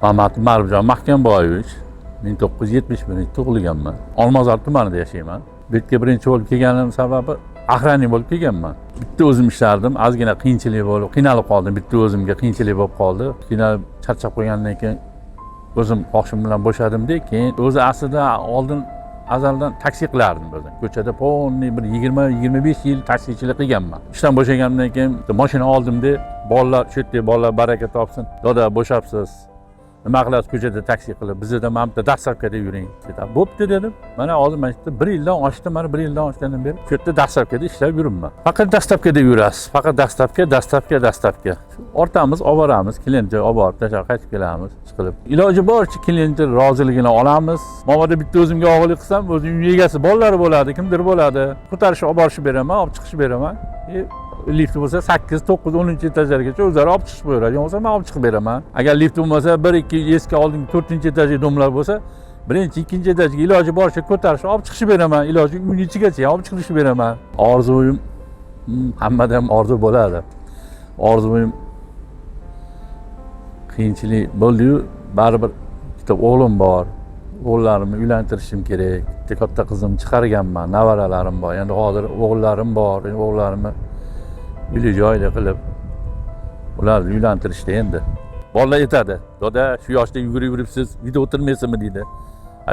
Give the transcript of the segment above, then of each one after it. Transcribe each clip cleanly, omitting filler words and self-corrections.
Ahmad Marbjon Mahkamboyevich 1971 tug'ilganman. Olmazor tumanida yashayman. Bu yerga birinchi bo'lib kelganim sababi aqraniy bo'lib kelganman. Bitta o'zim ishlardim, ozgina qiyinchilik bo'lib, qiynalib qoldim. Bitta o'zimga qiyinchilik bo'lib qoldi. Qiynalib charchab qo'ygandan keyin o'zim xohishim bilan bo'shadim-da, keyin o'zi aslida oldin azaldan taksi qilardim o'zim. Ko'chada polniy bir 20-25 yil taksichilik qilganman. Ishdan bo'shagandan keyin mashina oldim-da, bolalar, shu yerda bolalar baraka topsin. Doda bo'shabsiz. Nima qilasiz ko'chada taksi qilib, bizda mana bitta dastavkada yuring dedi. Bo'pti dedim. Mana hozir mana shu 1 yildan oshdi, mana 1 yildan oshgandan beri shu yerda dastavkada ishlab yuribman. Faqat dastavkada yurasiz. Faqat dastavka. O'rtamiz olib boramiz, klientga olib borib tashlab qaytib kelamiz, chiqilib. Iloji boricha klientning roziligini olamiz. Mabodo bitta o'zimga og'irlik qilsam, o'zim uy egasi bolalari bo'ladi, kimdir bo'ladi. Ko'tarishib olib borishib beraman, olib chiqishib beraman. Lift bo'lsa 8, 9, 10 etajlargacha o'zlari olib chiqib qo'yadi. Yo'qsa men olib chiqib beraman. Agar lift bo'lmasa 1, 2 eski oldingi 4-etajli domlar bo'lsa, 1-2 etajga iloji boricha ko'tarishib olib chiqishib beraman. Iloji uning ichigacha olib chiqishib beraman. Orzuim hammada ham orzu bo'ladi. Orzuim qiyinchilik bo'ldi-yu, baribir bitta o'g'lim bor. O'g'illarimni uylantirishim kerak. Bitta katta qizim chiqarganman, nevaralarim bor. Endi hozir o'g'illarim bor. O'g'illarimni uyli joyli qilib ularni uylantirishdi endi. Bolalar aytadi, "Doda, shu yoshda yugurib-yuribsiz, uyda o'tirmaysizmi?" deydi.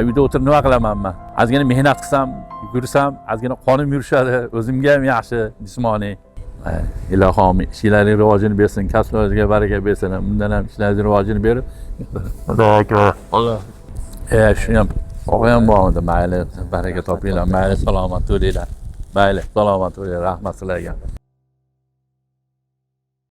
Uyda o'tirib nima qilaman men? Ozgina mehnat qilsam, yugursam, ozgina qonim yurishadi, o'zimga ham yaxshi jismoniy. Ilohim ishlaringiz rivojini bersin, kasblaringizga baraka bersin. Bundan ham ishlaringiz rivojini berib, Allohu akbar. Alloh. Shu ham o'g'ayam bordi, mayli, baraka topinglar, mayli salomat bo'linglar. Mayli, salomat bo'linglar, rahmat sizlarga.